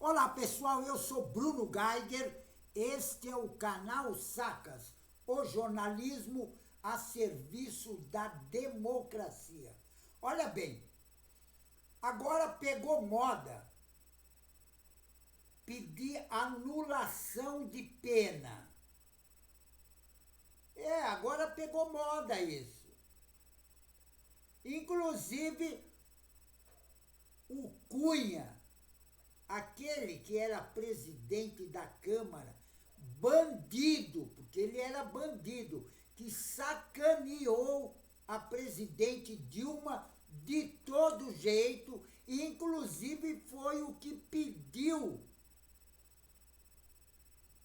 Olá pessoal, eu sou Bruno Geiger, este é o canal Sacas, o jornalismo a serviço da democracia. Olha bem, agora pegou moda pedir anulação de pena. Agora pegou moda isso. Inclusive, o Cunha, aquele que era presidente da Câmara, bandido, porque ele era bandido, que sacaneou a presidente Dilma de todo jeito, e inclusive foi o que pediu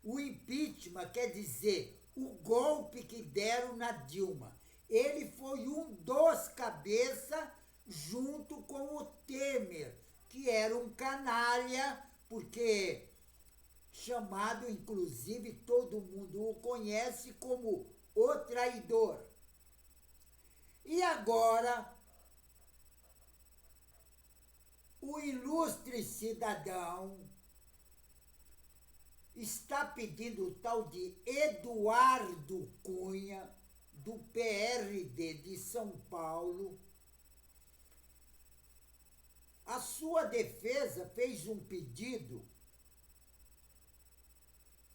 o impeachment, quer dizer, o golpe que deram na Dilma. Ele foi um dos cabeças junto com o Temer, que era um canalha, porque chamado, inclusive, todo mundo o conhece como o traidor. E agora, o ilustre cidadão está pedindo o tal de Eduardo Cunha, do PRD de São Paulo. A sua defesa fez um pedido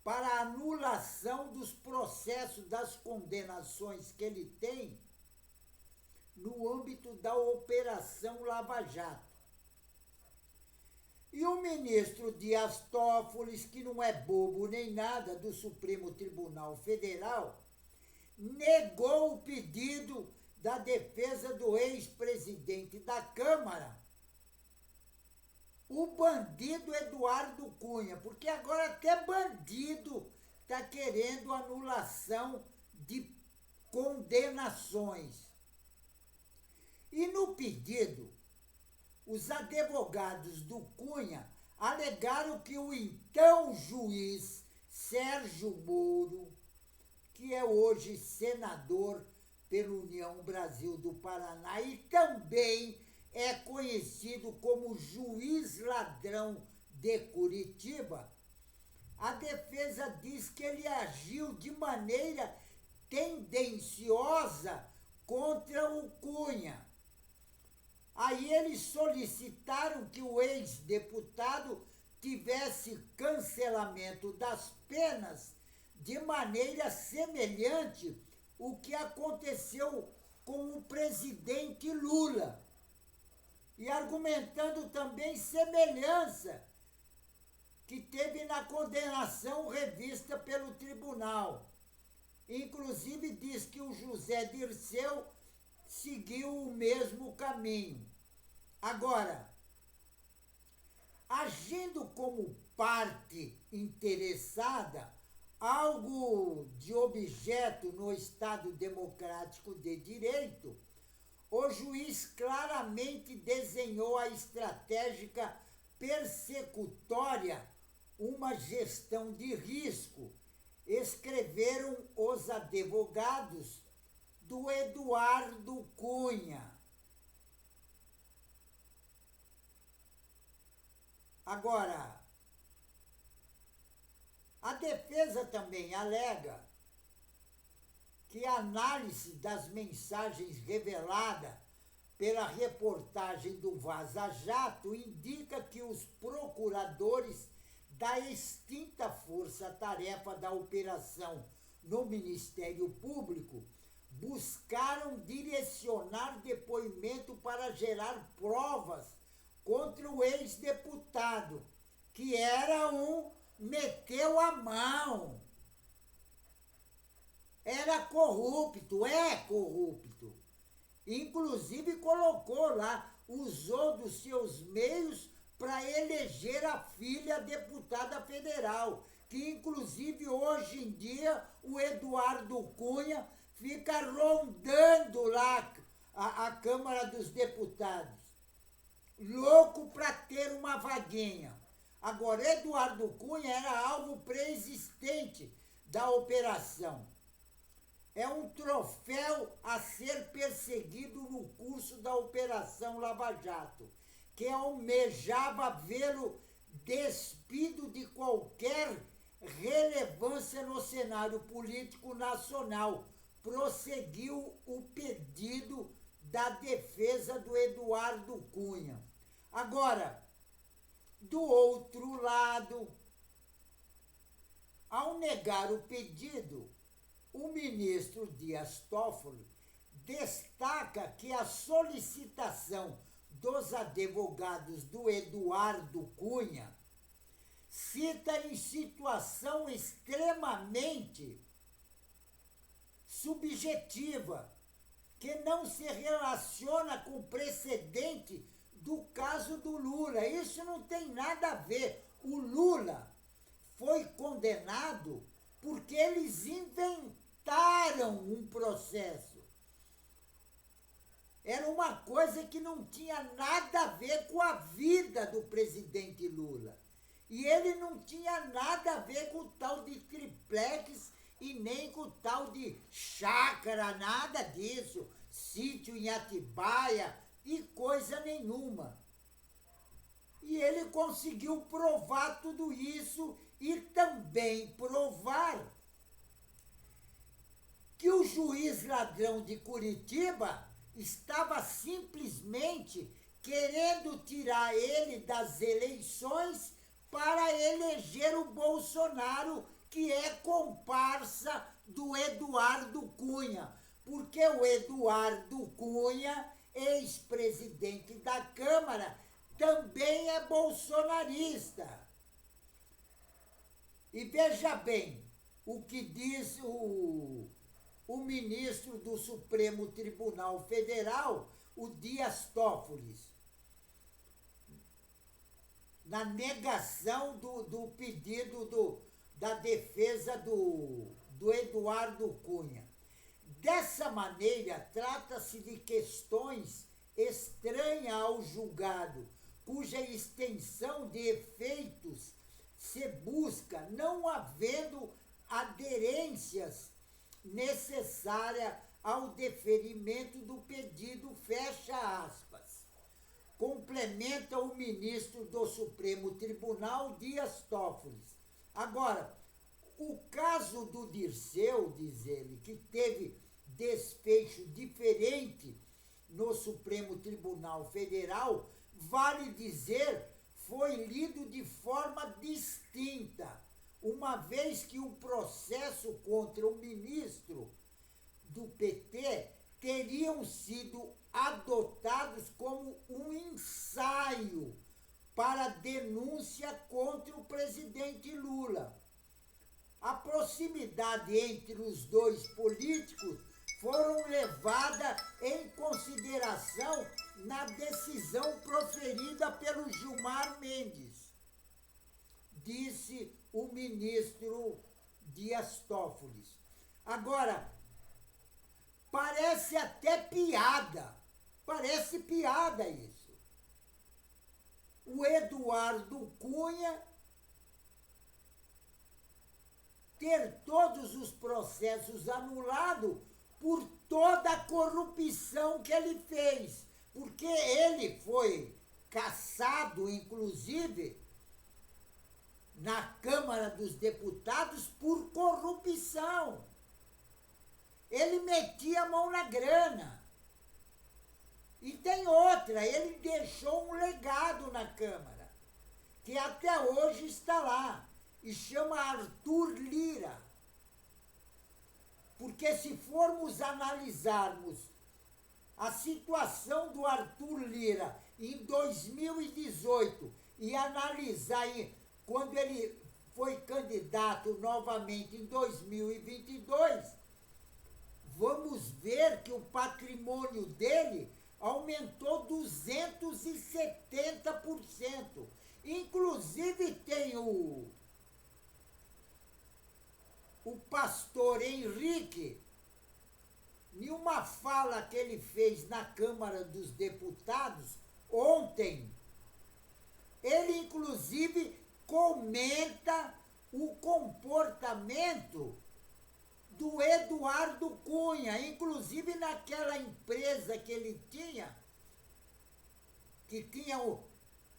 para anulação dos processos, das condenações que ele tem no âmbito da Operação Lava Jato. E o ministro Dias Toffoli, que não é bobo nem nada, do Supremo Tribunal Federal, negou o pedido da defesa do ex-presidente da Câmara, o bandido Eduardo Cunha, porque agora até bandido está querendo anulação de condenações. E no pedido, os advogados do Cunha alegaram que o então juiz Sérgio Moro, que é hoje senador pela União Brasil do Paraná e também é conhecido como juiz ladrão de Curitiba, a defesa diz que ele agiu de maneira tendenciosa contra o Cunha. Aí eles solicitaram que o ex-deputado tivesse cancelamento das penas de maneira semelhante ao que aconteceu com o presidente Lula, e argumentando também semelhança que teve na condenação revista pelo tribunal. Inclusive diz que o José Dirceu seguiu o mesmo caminho. Agora, agindo como parte interessada, algo de objeto no Estado Democrático de Direito, o juiz claramente desenhou a estratégia persecutória, uma gestão de risco, escreveram os advogados do Eduardo Cunha. Agora, a defesa também alega que a análise das mensagens reveladas pela reportagem do Vaza Jato indica que os procuradores da extinta força-tarefa da operação no Ministério Público buscaram direcionar depoimento para gerar provas contra o ex-deputado, que era um meteu a mão. Era corrupto, é corrupto. Inclusive colocou lá, usou dos seus meios para eleger a filha deputada federal, que inclusive hoje em dia o Eduardo Cunha fica rondando lá a Câmara dos Deputados, louco para ter uma vaguinha. Agora, Eduardo Cunha era alvo pré-existente da operação. É um troféu a ser perseguido no curso da Operação Lava Jato, que almejava vê-lo despido de qualquer relevância no cenário político nacional, prosseguiu o pedido da defesa do Eduardo Cunha. Agora, do outro lado, ao negar o pedido, o ministro Dias Toffoli destaca que a solicitação dos advogados do Eduardo Cunha cita em situação extremamente subjetiva, que não se relaciona com o precedente do caso do Lula. Isso não tem nada a ver. O Lula foi condenado porque eles inventaram um processo. Era uma coisa que não tinha nada a ver com a vida do presidente Lula. E ele não tinha nada a ver com o tal de triplex e nem com o tal de chácara, nada disso, sítio em Atibaia e coisa nenhuma. E ele conseguiu provar tudo isso e também provar que o juiz ladrão de Curitiba estava simplesmente querendo tirar ele das eleições para eleger o Bolsonaro, que é comparsa do Eduardo Cunha, porque o Eduardo Cunha, ex-presidente da Câmara, também é bolsonarista. E veja bem o que diz o ministro do Supremo Tribunal Federal, o Dias Toffoli, na negação do pedido da defesa do Eduardo Cunha. Dessa maneira, trata-se de questões estranhas ao julgado, cuja extensão de efeitos se busca, não havendo aderências necessárias ao deferimento do pedido, fecha aspas. Complementa o ministro do Supremo Tribunal, Dias Toffoli. Agora, o caso do Dirceu, diz ele, que teve desfecho diferente no Supremo Tribunal Federal, vale dizer, foi lido de forma distinta, uma vez que o processo contra o ministro do PT teriam sido adotados como um ensaio para denúncia contra o presidente Lula. A proximidade entre os dois políticos foram levadas em consideração na decisão proferida pelo Gilmar Mendes, disse o ministro Dias Toffoli. Agora, parece até piada, parece piada isso. O Eduardo Cunha ter todos os processos anulados por toda a corrupção que ele fez, porque ele foi cassado, inclusive, na Câmara dos Deputados por corrupção. Ele metia a mão na grana. E tem outra, ele deixou um legado na Câmara, que até hoje está lá, e chama Arthur Lira. Porque se formos analisarmos a situação do Arthur Lira em 2018 e analisar quando ele foi candidato novamente em 2022, vamos ver que o patrimônio dele aumentou 270%. Inclusive tem o pastor Henrique, em uma fala que ele fez na Câmara dos Deputados ontem, ele inclusive comenta o comportamento do Eduardo Cunha, inclusive naquela empresa que ele tinha, que tinha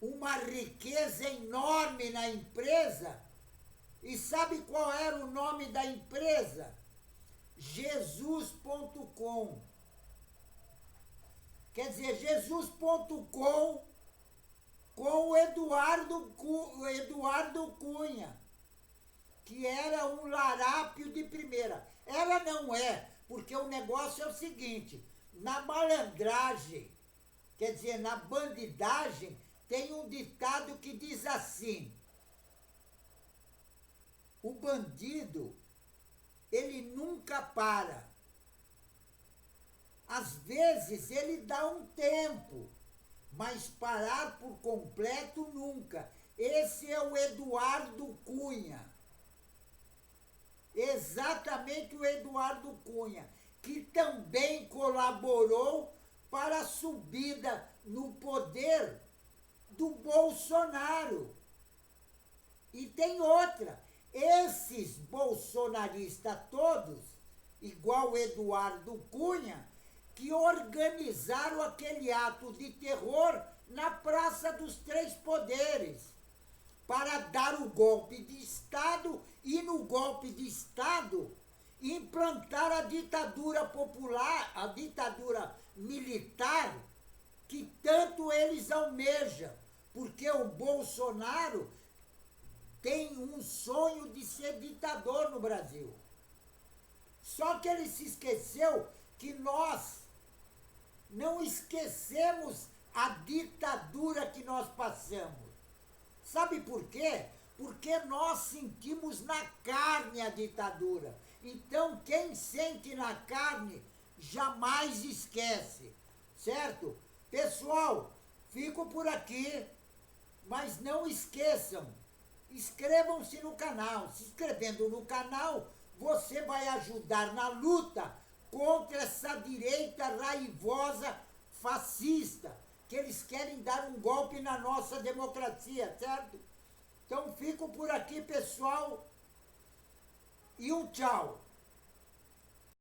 uma riqueza enorme na empresa. E sabe qual era o nome da empresa? Jesus.com. Quer dizer, Jesus.com com o Eduardo Cunha, que era um larápio de primeira. Ela não é, porque o negócio é o seguinte, na malandragem, quer dizer, na bandidagem, tem um ditado que diz assim: o bandido, ele nunca para. Às vezes ele dá um tempo, mas parar por completo nunca. Esse é o Eduardo Cunha. Exatamente o Eduardo Cunha, que também colaborou para a subida no poder do Bolsonaro. E tem outra, esses bolsonaristas todos, igual o Eduardo Cunha, que organizaram aquele ato de terror na Praça dos Três Poderes, para dar o golpe de Estado e, no golpe de Estado, implantar a ditadura popular, a ditadura militar, que tanto eles almejam, porque o Bolsonaro tem um sonho de ser ditador no Brasil. Só que ele se esqueceu que nós não esquecemos a ditadura que nós passamos. Sabe por quê? Porque nós sentimos na carne a ditadura. Então, quem sente na carne jamais esquece, certo? Pessoal, fico por aqui, mas não esqueçam, inscrevam-se no canal. Se inscrevendo no canal, você vai ajudar na luta contra essa direita raivosa fascista, que eles querem dar um golpe na nossa democracia, certo? Então fico por aqui, pessoal, e um tchau.